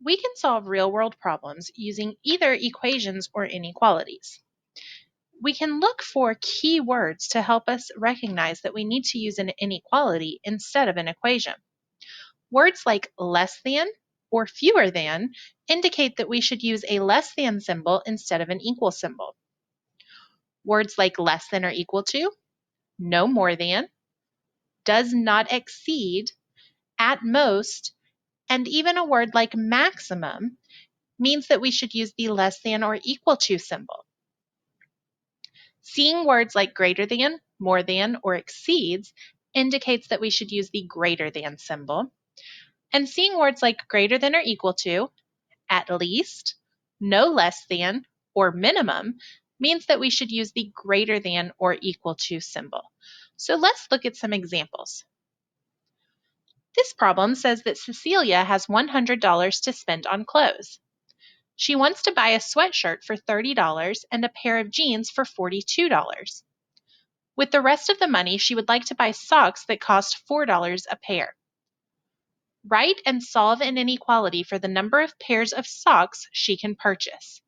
We can solve real-world problems using either equations or inequalities. We can look for key words to help us recognize that we need to use an inequality instead of an equation. Words like less than or fewer than indicate that we should use a less than symbol instead of an equal symbol. Words like less than or equal to, no more than, does not exceed, at most, and even a word like maximum means that we should use the less than or equal to symbol. Seeing words like greater than, more than, or exceeds indicates that we should use the greater than symbol. And seeing words like greater than or equal to, at least, no less than, or minimum means that we should use the greater than or equal to symbol. So let's look at some examples. This problem says that Cecilia has $100 to spend on clothes. She wants to buy a sweatshirt for $30 and a pair of jeans for $42. With the rest of the money, she would like to buy socks that cost $4 a pair. Write and solve an inequality for the number of pairs of socks she can purchase.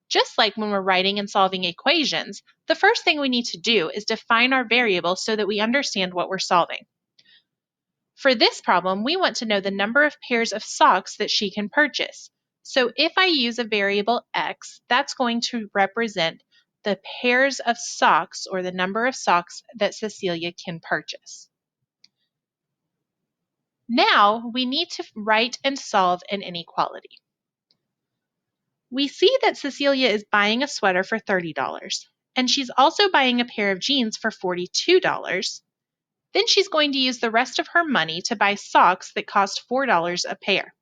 Just like when we're writing and solving equations, the first thing we need to do is define our variable so that we understand what we're solving. For this problem, we want to know the number of pairs of socks that she can purchase. So if I use a variable x, that's going to represent the pairs of socks or the number of socks that Cecilia can purchase. Now we need to write and solve an inequality. We see that Cecilia is buying a sweater for $30, and she's also buying a pair of jeans for $42. Then she's going to use the rest of her money to buy socks that cost $4 a pair.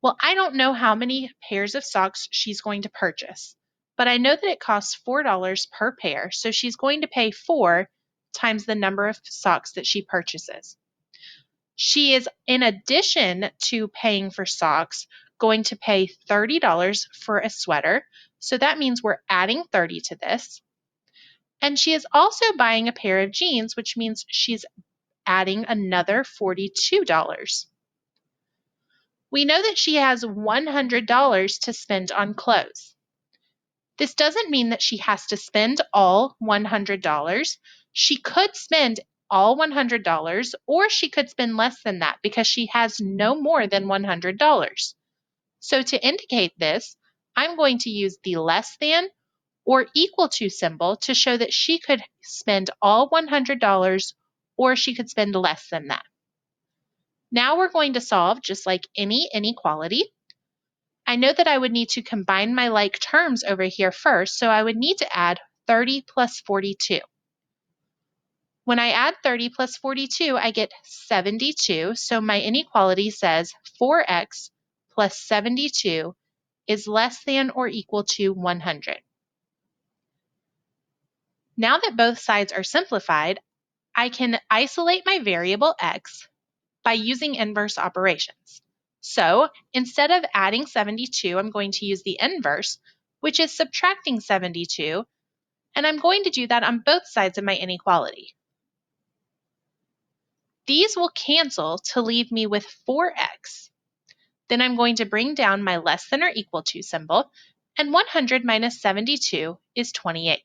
Well, I don't know how many pairs of socks she's going to purchase, but I know that it costs $4 per pair, so she's going to pay 4 times the number of socks that she purchases. She is, in addition to paying for socks, going to pay $30 for a sweater, so that means we're adding 30 to this. And she is also buying a pair of jeans, which means she's adding another $42. We know that she has $100 to spend on clothes. This doesn't mean that she has to spend all $100. She could spend all $100, or she could spend less than that because she has no more than $100. So to indicate this, I'm going to use the less than or equal to symbol to show that she could spend all $100 or she could spend less than that. Now we're going to solve just like any inequality. I know that I would need to combine my like terms over here first, so I would need to add 30 plus 42. When I add 30 plus 42, I get 72, so my inequality says 4x plus 72 is less than or equal to 100. Now that both sides are simplified, I can isolate my variable x by using inverse operations. So instead of adding 72, I'm going to use the inverse, which is subtracting 72, and I'm going to do that on both sides of my inequality. These will cancel to leave me with 4x. Then I'm going to bring down my less than or equal to symbol, and 100 minus 72 is 28.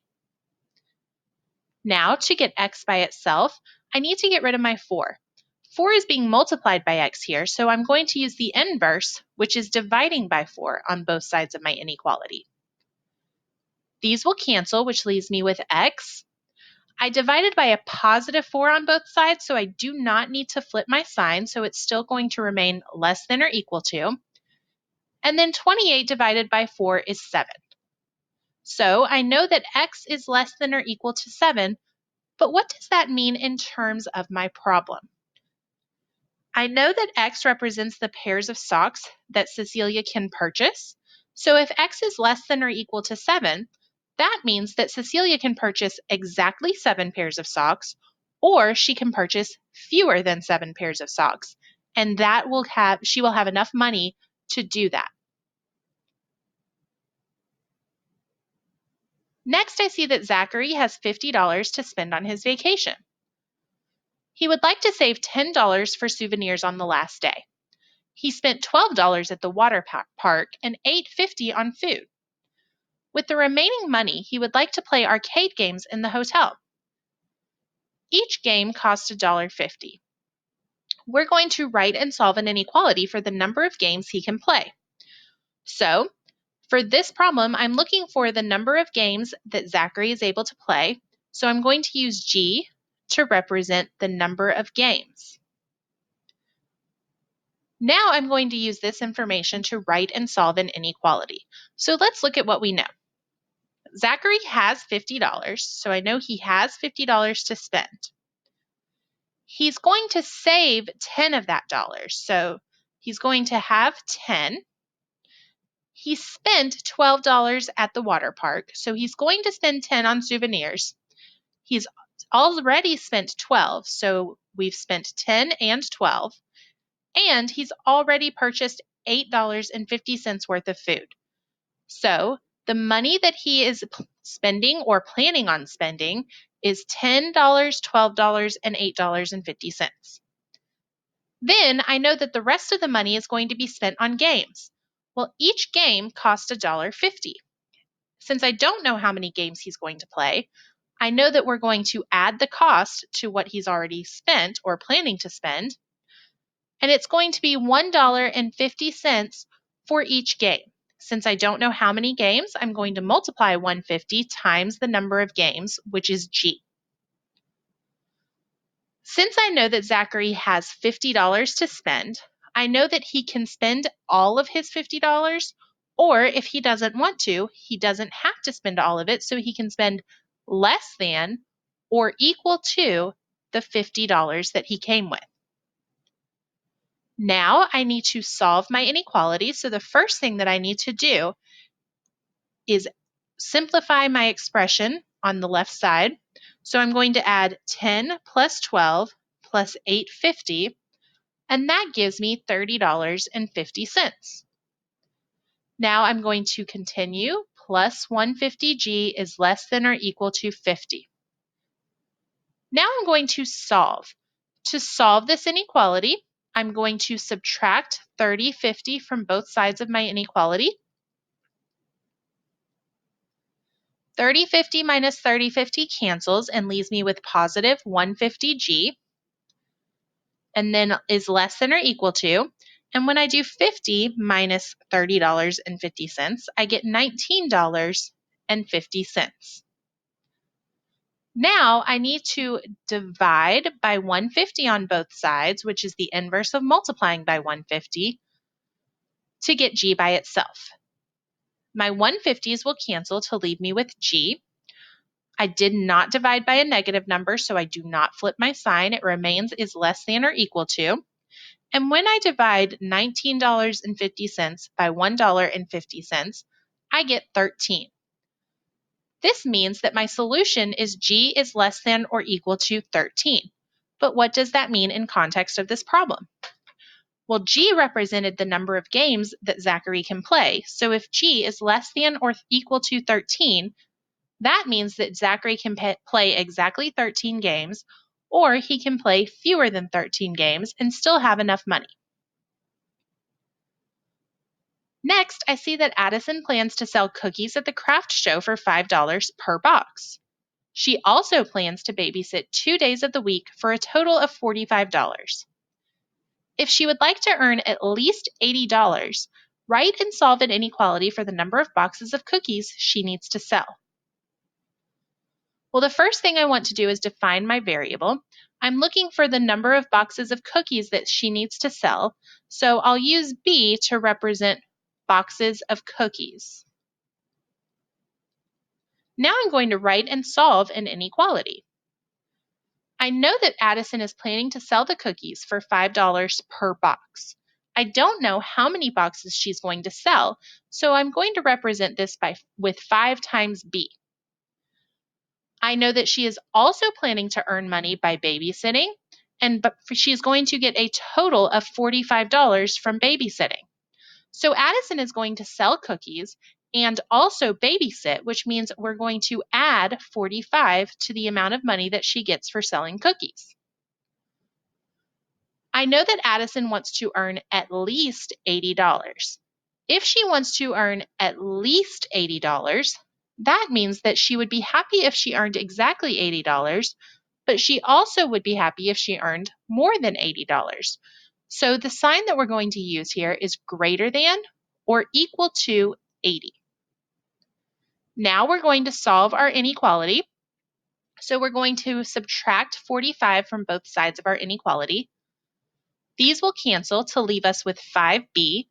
Now, to get x by itself, I need to get rid of my 4. 4 is being multiplied by x here, so I'm going to use the inverse, which is dividing by 4 on both sides of my inequality. These will cancel, which leaves me with x. I divided by a positive 4 on both sides, so I do not need to flip my sign, so it's still going to remain less than or equal to. And then 28 divided by 4 is 7. So I know that x is less than or equal to 7, but what does that mean in terms of my problem? I know that x represents the pairs of socks that Cecilia can purchase. So if x is less than or equal to 7, that means that Cecilia can purchase exactly 7 pairs of socks, or she can purchase fewer than 7 pairs of socks, and she will have enough money to do that. Next, I see that Zachary has $50 to spend on his vacation. He would like to save $10 for souvenirs on the last day. He spent $12 at the water park and $8.50 on food. With the remaining money, he would like to play arcade games in the hotel. Each game cost $1.50. We're going to write and solve an inequality for the number of games he can play. So, for this problem, I'm looking for the number of games that Zachary is able to play. So I'm going to use G to represent the number of games. Now I'm going to use this information to write and solve an inequality. So let's look at what we know. Zachary has $50, so I know he has $50 to spend. He's going to save 10 of that dollar, so he's going to have 10. He spent $12 at the water park, so he's going to spend 10 on souvenirs. He's already spent 12, so we've spent 10 and 12. And he's already purchased $8.50 worth of food. So the money that he is spending or planning on spending is $10, $12, and $8.50. Then I know that the rest of the money is going to be spent on games. Well, each game costs $1.50. Since I don't know how many games he's going to play, I know that we're going to add the cost to what he's already spent or planning to spend, and it's going to be $1.50 for each game. Since I don't know how many games, I'm going to multiply 150 times the number of games, which is G. Since I know that Zachary has $50 to spend, I know that he can spend all of his $50, or if he doesn't want to, he doesn't have to spend all of it, so he can spend less than or equal to the $50 that he came with. Now I need to solve my inequality, so the first thing that I need to do is simplify my expression on the left side. So I'm going to add 10 plus 12 plus 850, and that gives me $30.50. Now I'm going to continue. Plus 150G is less than or equal to 50. Now I'm going to solve. To solve this inequality, I'm going to subtract 30/50 from both sides of my inequality. 30/50 minus 30/50 cancels and leaves me with positive 150G, and then is less than or equal to. And when I do 50 minus $30.50, I get $19.50. Now I need to divide by 150 on both sides, which is the inverse of multiplying by 150, to get G by itself. My 150s will cancel to leave me with G. I did not divide by a negative number, so I do not flip my sign. It remains is less than or equal to. And when I divide $19.50 by $1.50, I get 13. This means that my solution is G is less than or equal to 13. But what does that mean in context of this problem? Well, G represented the number of games that Zachary can play. So if G is less than or equal to 13, that means that Zachary can play exactly 13 games, or he can play fewer than 13 games and still have enough money. Next, I see that Addison plans to sell cookies at the craft show for $5 per box. She also plans to babysit 2 days of the week for a total of $45. If she would like to earn at least $80, write and solve an inequality for the number of boxes of cookies she needs to sell. Well, the first thing I want to do is define my variable. I'm looking for the number of boxes of cookies that she needs to sell, so I'll use B to represent boxes of cookies. Now I'm going to write and solve an inequality. I know that Addison is planning to sell the cookies for $5 per box. I don't know how many boxes she's going to sell, so I'm going to represent this with 5 times B. I know that she is also planning to earn money by babysitting, but she's going to get a total of $45 from babysitting. So Addison is going to sell cookies and also babysit, which means we're going to add 45 to the amount of money that she gets for selling cookies. I know that Addison wants to earn at least $80. If she wants to earn at least $80, that means that she would be happy if she earned exactly $80, but she also would be happy if she earned more than $80. So the sign that we're going to use here is greater than or equal to 80. Now we're going to solve our inequality. So we're going to subtract 45 from both sides of our inequality. These will cancel to leave us with 5b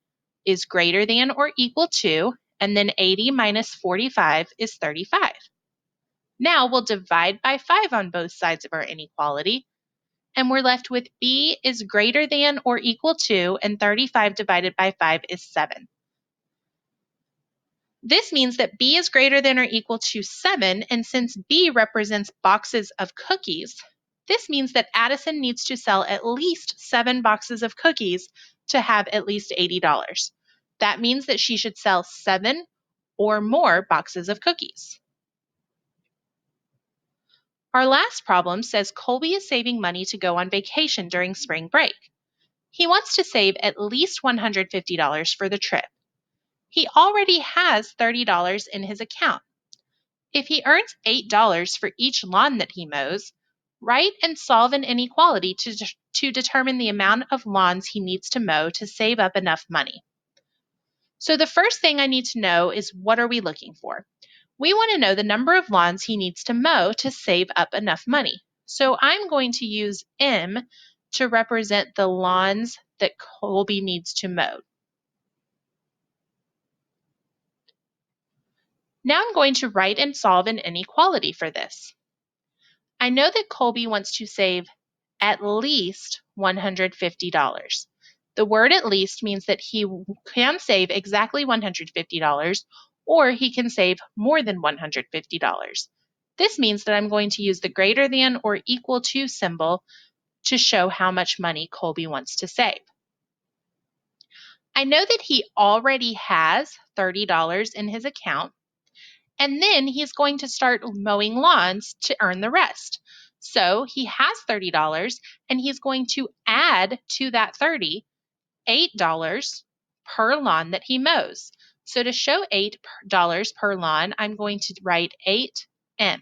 is greater than or equal to, and then 80 minus 45 is 35. Now we'll divide by 5 on both sides of our inequality, and we're left with b is greater than or equal to, and 35 divided by 5 is 7. This means that b is greater than or equal to 7, and since b represents boxes of cookies, this means that Addison needs to sell at least 7 boxes of cookies to have at least $80. That means that she should sell 7 or more boxes of cookies. Our last problem says Colby is saving money to go on vacation during spring break. He wants to save at least $150 for the trip. He already has $30 in his account. If he earns $8 for each lawn that he mows, write and solve an inequality to determine the amount of lawns he needs to mow to save up enough money. So the first thing I need to know is, what are we looking for? We want to know the number of lawns he needs to mow to save up enough money. So I'm going to use M to represent the lawns that Colby needs to mow. Now I'm going to write and solve an inequality for this. I know that Colby wants to save at least $150. The word at least means that he can save exactly $150, or he can save more than $150. This means that I'm going to use the greater than or equal to symbol to show how much money Colby wants to save. I know that he already has $30 in his account, and then he's going to start mowing lawns to earn the rest. So he has $30, and he's going to add to that $30, $8 per lawn that he mows. So to show $8 per lawn, I'm going to write 8M.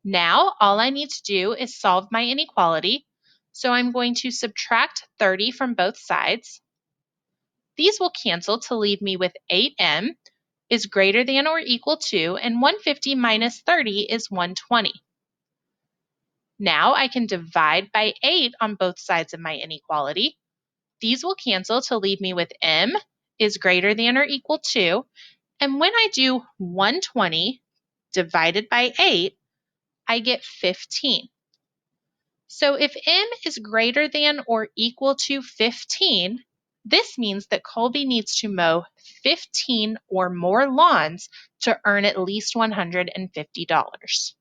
Now all I need to do is solve my inequality. So I'm going to subtract 30 from both sides. These will cancel to leave me with 8M is greater than or equal to, and 150 minus 30 is 120. Now I can divide by 8 on both sides of my inequality. These will cancel to leave me with M is greater than or equal to, and when I do 120 divided by 8, I get 15. So if M is greater than or equal to 15, this means that Colby needs to mow 15 or more lawns to earn at least $150.